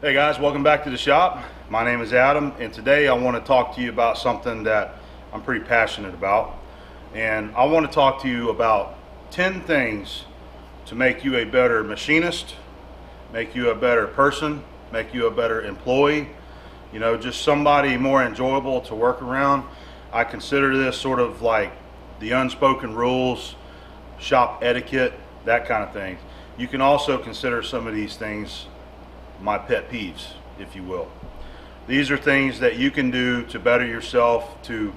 Hey guys, welcome back to the shop. My name is Adam, and today I want to talk to you about something that I'm pretty passionate about. And I want to talk to you about 10 things to make you a better machinist, make you a better person, make you a better employee, just somebody more enjoyable to work around. I consider this sort of like the unspoken rules, shop etiquette, that kind of thing. You can also consider some of these things my pet peeves, if you will. These are things that you can do to better yourself, to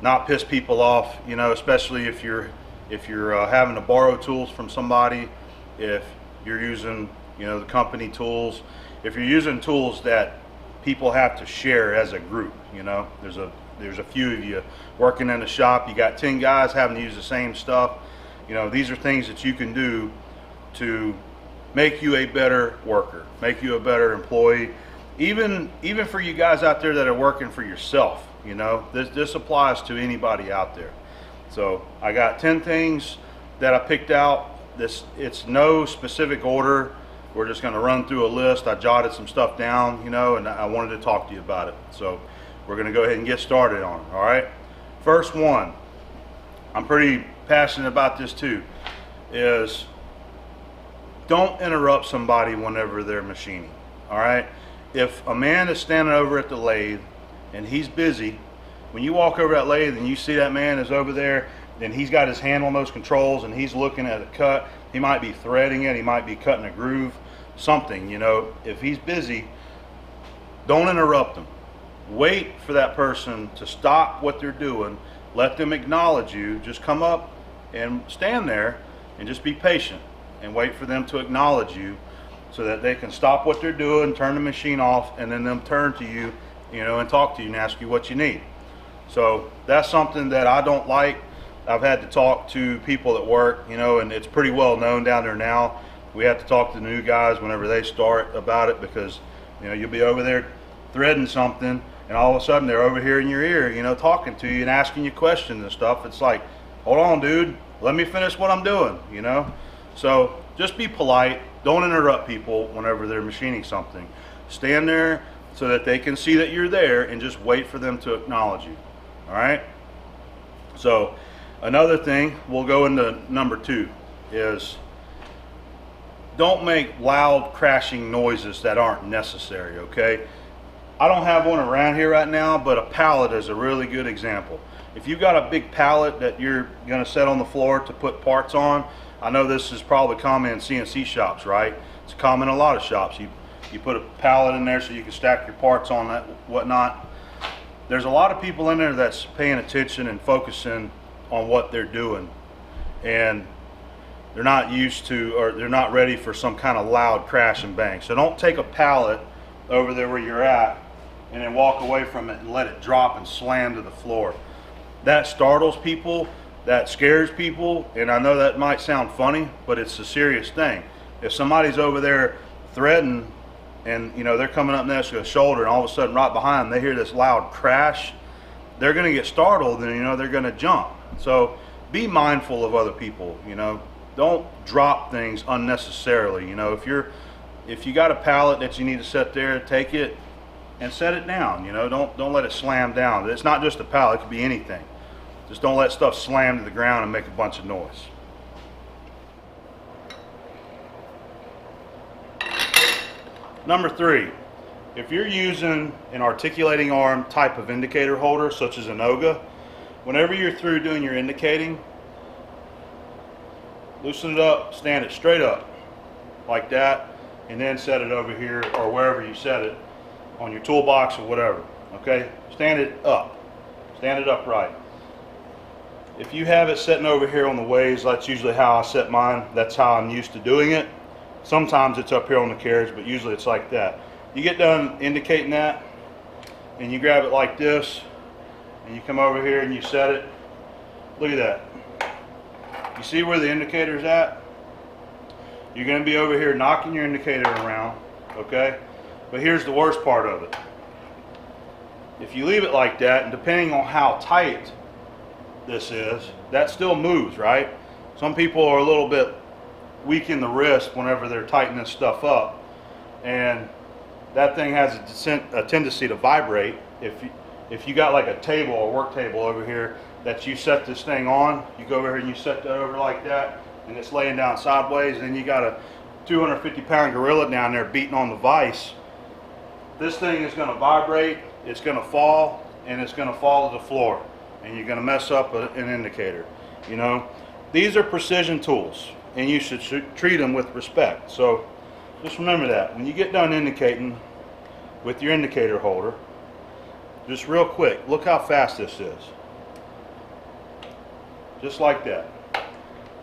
not piss people off, especially if you're having to borrow tools from somebody, if you're using the company tools, if you're using tools that people have to share as a group. There's a few of you working in the shop, you got 10 guys having to use the same stuff. These are things that you can do to make you a better worker, make you a better employee, even for you guys out there that are working for yourself. This applies to anybody out there. So I got 10 things that I picked out. It's no specific order. We're just going to run through a list. I jotted some stuff down, and I wanted to talk to you about it. So we're going to go ahead and get started on it. All right. First one, I'm pretty passionate about this too, is don't interrupt somebody whenever they're machining. All right. If a man is standing over at the lathe and he's busy, when you walk over that lathe and you see that man is over there and he's got his hand on those controls and he's looking at a cut, he might be threading it, he might be cutting a groove, something. If he's busy, don't interrupt him. Wait for that person to stop what they're doing. Let them acknowledge you. Just come up and stand there and just be patient and wait for them to acknowledge you so that they can stop what they're doing, turn the machine off, and then them turn to you, and talk to you and ask you what you need. So that's something that I don't like. I've had to talk to people at work, and it's pretty well known down there now. We have to talk to the new guys whenever they start about it, because you'll be over there threading something and all of a sudden they're over here in your ear, talking to you and asking you questions and stuff. It's like, hold on, dude, let me finish what I'm doing, So just be polite. Don't interrupt people whenever they're machining something. Stand there so that they can see that you're there and just wait for them to acknowledge you. All right? So another thing, we'll go into number 2, is don't make loud crashing noises that aren't necessary, okay? I don't have one around here right now, but a pallet is a really good example. If you've got a big pallet that you're going to set on the floor to put parts on, I know this is probably common in CNC shops, right? It's common in a lot of shops. You put a pallet in there so you can stack your parts on that, whatnot. There's a lot of people in there that's paying attention and focusing on what they're doing, and they're not used to, or they're not ready for some kind of loud crash and bang. So don't take a pallet over there where you're at and then walk away from it and let it drop and slam to the floor. That startles people, that scares people, and I know that might sound funny, but it's a serious thing. If somebody's over there threading and they're coming up next to a shoulder and all of a sudden right behind them they hear this loud crash, they're going to get startled and they're going to jump. So be mindful of other people. Don't drop things unnecessarily. If you got a pallet that you need to set there, take it and set it down. Don't let it slam down. It's not just a pallet, it could be anything. Just don't let stuff slam to the ground and make a bunch of noise. Number 3, if you're using an articulating arm type of indicator holder, such as an OGA, whenever you're through doing your indicating, loosen it up, stand it straight up like that, and then set it over here or wherever you set it on your toolbox or whatever. Okay, stand it upright. If you have it sitting over here on the ways, that's usually how I set mine. That's how I'm used to doing it. Sometimes it's up here on the carriage, but usually it's like that. You get done indicating that and you grab it like this and you come over here and you set it. Look at that. You see where the indicator's at? You're going to be over here knocking your indicator around, okay? But here's the worst part of it. If you leave it like that, and depending on how tight this is, that still moves, right? Some people are a little bit weak in the wrist whenever they're tightening this stuff up, and that thing has a tendency to vibrate. If you got like a table, a work table over here that you set this thing on, you go over here and you set that over like that, and it's laying down sideways, and you got a 250-pound gorilla down there beating on the vise. This thing is going to vibrate, it's going to fall, and it's going to fall to the floor, and you're going to mess up an indicator. You know, these are precision tools, and you should treat them with respect. So just remember that when you get done indicating with your indicator holder, just real quick, look how fast this is. Just like that.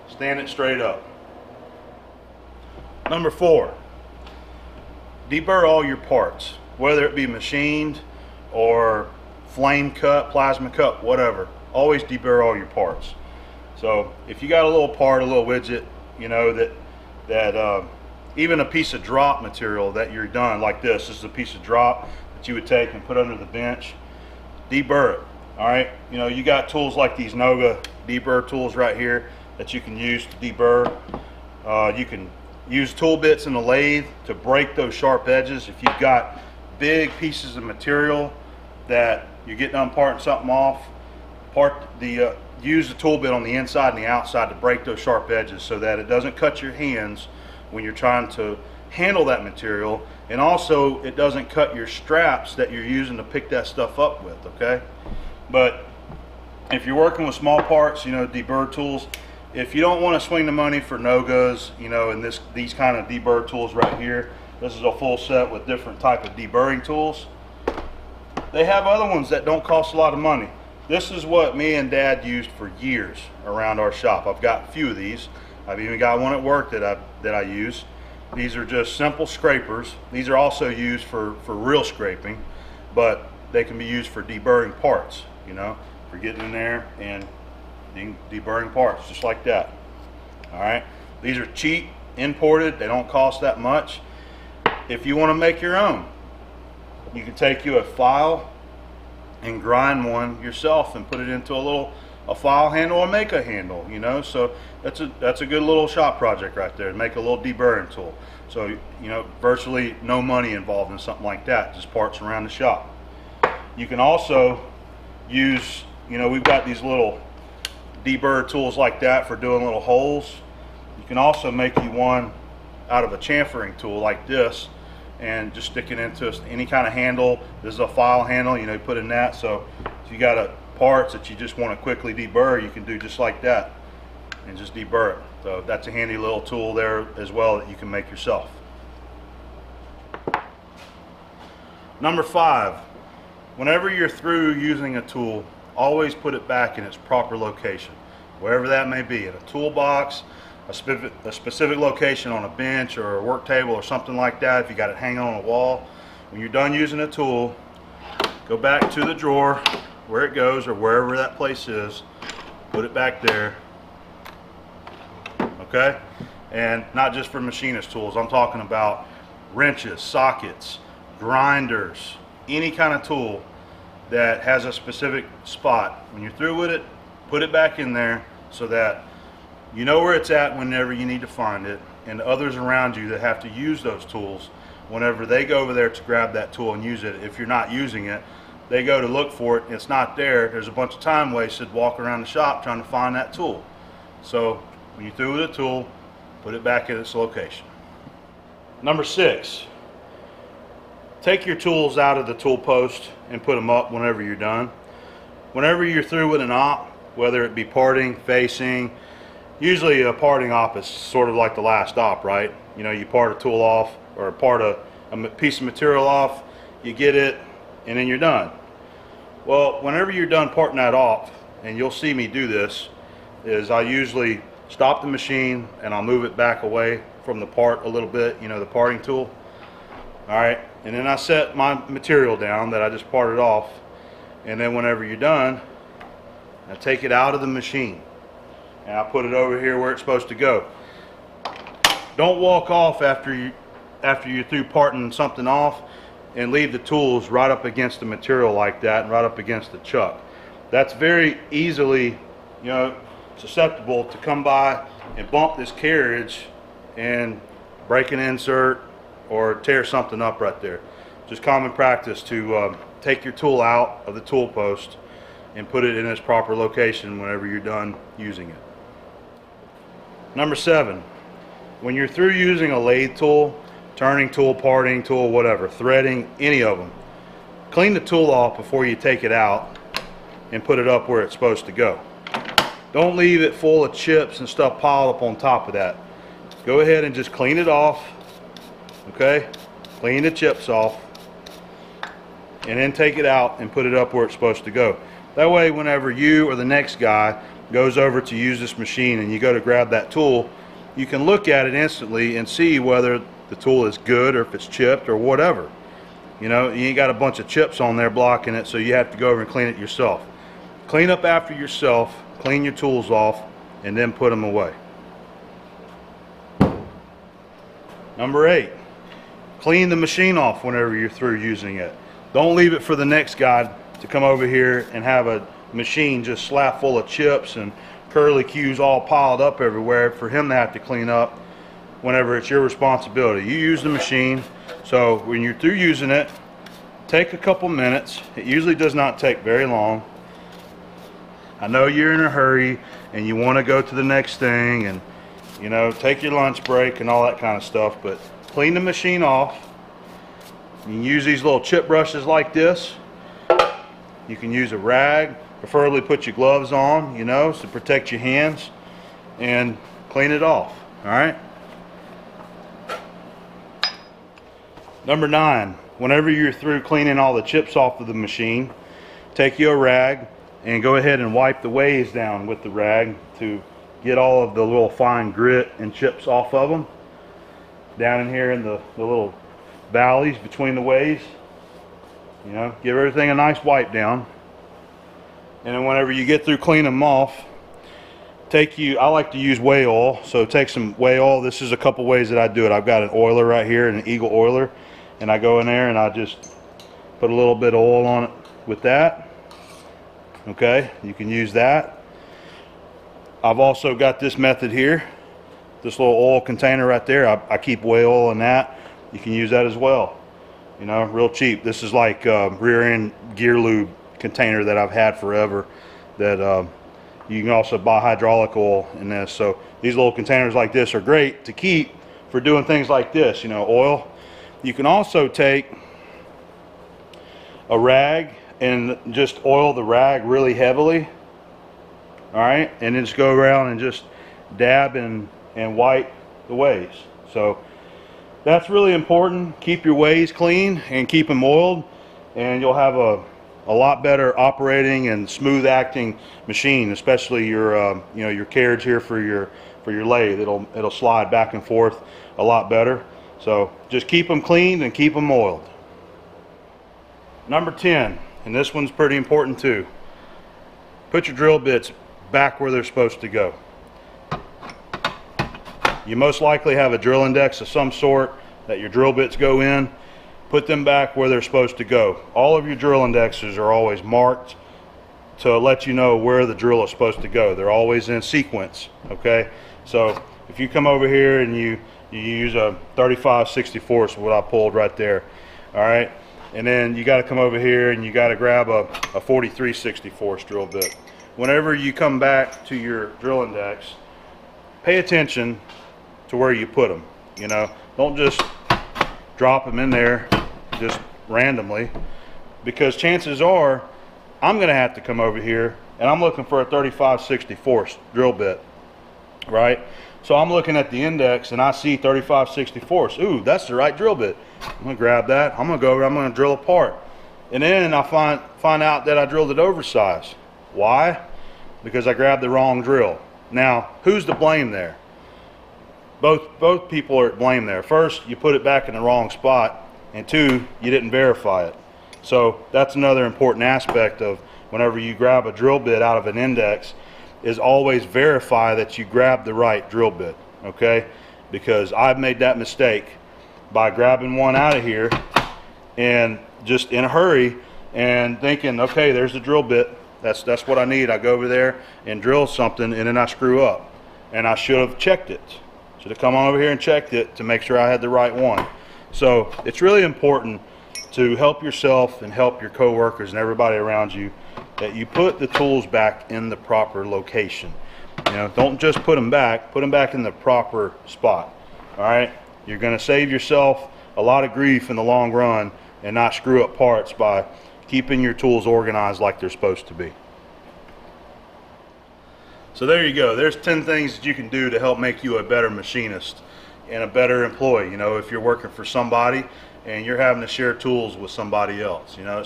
Stand it straight up. Number 4, deburr all your parts, whether it be machined or flame cut, plasma cut, whatever. Always deburr all your parts. So if you got a little part, a little widget, you know, that even a piece of drop material that you're done, like this is a piece of drop that you would take and put under the bench, deburr it. All right, you know, you got tools like these Noga deburr tools right here that you can use to deburr. You can use tool bits in the lathe to break those sharp edges. If you've got big pieces of material that you're getting done parting something off, use the tool bit on the inside and the outside to break those sharp edges so that it doesn't cut your hands when you're trying to handle that material, and also it doesn't cut your straps that you're using to pick that stuff up with, okay? But if you're working with small parts, you know, deburr tools, if you don't want to swing the money for Nogas, you know, and these kind of deburr tools right here, this is a full set with different type of deburring tools. They have other ones that don't cost a lot of money. This is what me and Dad used for years around our shop. I've got a few of these. I've even got one at work that I use. These are just simple scrapers. These are also used for real scraping, but they can be used for deburring parts, you know, for getting in there and deburring parts, just like that. All right, these are cheap, imported. They don't cost that much. If you want to make your own, you can take you a file and grind one yourself and put it into a file handle or make a handle, you know. So that's a good little shop project right there, to make a little deburring tool. So, you know, virtually no money involved in something like that, just parts around the shop. You can also use, you know, we've got these little deburr tools like that for doing little holes. You can also make you one out of a chamfering tool like this and just stick it into any kind of handle. This is a file handle, you know, you put in that. So if you got parts that you just want to quickly deburr, you can do just like that and just deburr it. So that's a handy little tool there as well that you can make yourself. Number 5, whenever you're through using a tool, always put it back in its proper location, wherever that may be, in a toolbox, a specific location on a bench or a work table or something like that. If you got it hanging on a wall, when you're done using a tool, go back to the drawer where it goes or wherever that place is, put it back there, okay? And not just for machinist tools, I'm talking about wrenches, sockets, grinders, any kind of tool that has a specific spot. When you're through with it, put it back in there so that you know where it's at whenever you need to find it, and others around you that have to use those tools, whenever they go over there to grab that tool and use it, if you're not using it, they go to look for it, it's not there, there's a bunch of time wasted walking around the shop trying to find that tool. So when you're through with a tool, put it back in its location. Number 6, take your tools out of the tool post and put them up whenever you're done. Whenever you're through with an op, whether it be parting, facing, usually a parting op is sort of like the last op, right? You know, you part a tool off or part a piece of material off, you get it, and then you're done. Well, whenever you're done parting that off, and you'll see me do this, is I usually stop the machine and I'll move it back away from the part a little bit, you know, the parting tool. All right, and then I set my material down that I just parted off, and then whenever you're done, I take it out of the machine and I put it over here where it's supposed to go. Don't walk off after you're through parting something off and leave the tools right up against the material like that and right up against the chuck. That's very easily, you know, susceptible to come by and bump this carriage and break an insert or tear something up right there. just common practice to take your tool out of the tool post and put it in its proper location whenever you're done using it. Number 7, when you're through using a lathe tool, turning tool, parting tool, whatever, threading, any of them, clean the tool off before you take it out and put it up where it's supposed to go. Don't leave it full of chips and stuff piled up on top of that. Go ahead and just clean it off, okay? Clean the chips off, and then take it out and put it up where it's supposed to go. That way, whenever you or the next guy goes over to use this machine and you go to grab that tool, you can look at it instantly and see whether the tool is good or if it's chipped or whatever. You know, you ain't got a bunch of chips on there blocking it, so you have to go over and clean it yourself. Clean up after yourself, clean your tools off, and then put them away. Number 8, clean the machine off whenever you're through using it. Don't leave it for the next guy to come over here and have a machine just slap full of chips and curly cues all piled up everywhere for him to have to clean up whenever it's your responsibility. You use the machine, so when you're through using it, take a couple minutes. It usually does not take very long. I know you're in a hurry and you want to go to the next thing and, you know, take your lunch break and all that kind of stuff, but clean the machine off. You can use these little chip brushes like this. You can use a rag, preferably put your gloves on, you know, to protect your hands, and clean it off. All right. Number 9, whenever you're through cleaning all the chips off of the machine, take your rag and go ahead and wipe the ways down with the rag to get all of the little fine grit and chips off of them. Down in here in the little valleys between the ways. You know, give everything a nice wipe down. And then whenever you get through cleaning them off, I like to use whey oil, so take some whey oil. This is a couple ways that I do it. I've got an oiler right here, an Eagle oiler, and I go in there and I just put a little bit of oil on it with that. Okay, you can use that. I've also got this method here, this little oil container right there. I keep whey oil in that. You can use that as well. You know, real cheap. This is like rear end gear lube container that I've had forever, that you can also buy hydraulic oil in this. So these little containers like this are great to keep for doing things like this, you know, oil. You can also take a rag and just oil the rag really heavily, all right, and then just go around and just dab and wipe the ways. So that's really important. Keep your ways clean and keep them oiled, and you'll have a lot better operating and smooth acting machine, especially your you know, your carriage here for your lathe. It'll slide back and forth a lot better. So just keep them cleaned and keep them oiled. Number 10, and this one's pretty important too. Put your drill bits back where they're supposed to go. You most likely have a drill index of some sort that your drill bits go in. Put them back where they're supposed to go. All of your drill indexes are always marked to let you know where the drill is supposed to go. They're always in sequence, okay? So if you come over here and you use a 35/64, what I pulled right there, all right? And then you got to come over here and you got to grab a 43/64 drill bit. Whenever you come back to your drill index, pay attention to where you put them. You know, don't just drop them in there just randomly, because chances are I'm going to have to come over here and I'm looking for a 35/64 drill bit, right? So I'm looking at the index and I see 35/64. Ooh, that's the right drill bit. I'm going to grab that. I'm going to go over, I'm going to drill a part. And then I find out that I drilled it oversized. Why? Because I grabbed the wrong drill. Now, who's to blame there? Both people are to blame there. First, you put it back in the wrong spot, and 2, you didn't verify it. So that's another important aspect of whenever you grab a drill bit out of an index, is always verify that you grab the right drill bit, okay? Because I've made that mistake by grabbing one out of here and just in a hurry and thinking, okay, there's the drill bit, that's what I need. I go over there and drill something, and then I screw up, and I should have checked it. Should have come on over here and checked it to make sure I had the right one. So it's really important to help yourself and help your coworkers and everybody around you, that you put the tools back in the proper location. You know, don't just put them back in the proper spot. All right, you're going to save yourself a lot of grief in the long run and not screw up parts by keeping your tools organized like they're supposed to be. So there you go. There's 10 things that you can do to help make you a better machinist and a better employee. You know, if you're working for somebody and you're having to share tools with somebody else, you know,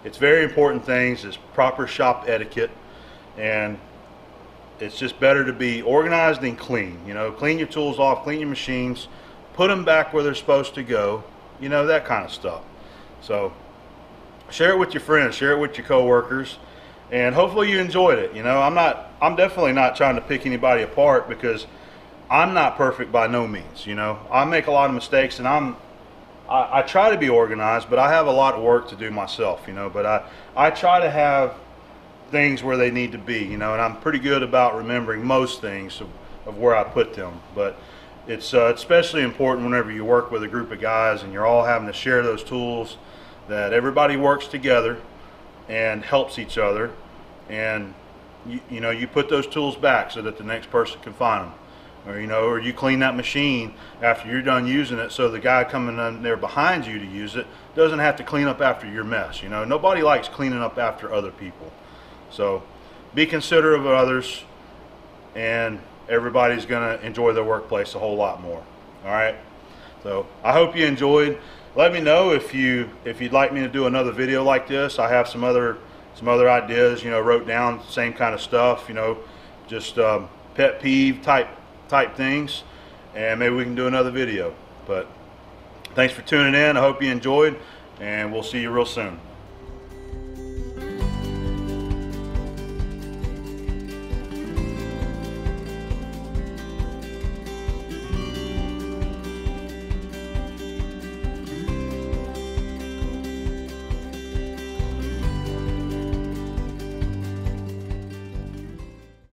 it's very important things. It's proper shop etiquette, and it's just better to be organized and clean. You know, clean your tools off, clean your machines, put them back where they're supposed to go, you know, that kind of stuff. So share it with your friends, share it with your coworkers, and hopefully you enjoyed it. You know, I'm definitely not trying to pick anybody apart, because I'm not perfect by no means. You know, I make a lot of mistakes, and I try to be organized, but I have a lot of work to do myself, you know, but I try to have things where they need to be, you know, and I'm pretty good about remembering most things of where I put them. But it's especially important whenever you work with a group of guys and you're all having to share those tools, that everybody works together and helps each other, and you know, you put those tools back so that the next person can find them, or you know, or you clean that machine after you're done using it, so the guy coming in there behind you to use it doesn't have to clean up after your mess. You know, nobody likes cleaning up after other people. So be considerate of others, and everybody's going to enjoy their workplace a whole lot more. All right, so I hope you enjoyed. Let me know if you'd like me to do another video like this. I have some other ideas, you know, wrote down, same kind of stuff, you know, just pet peeve type things, and maybe we can do another video. But thanks for tuning in. I hope you enjoyed, and we'll see you real soon.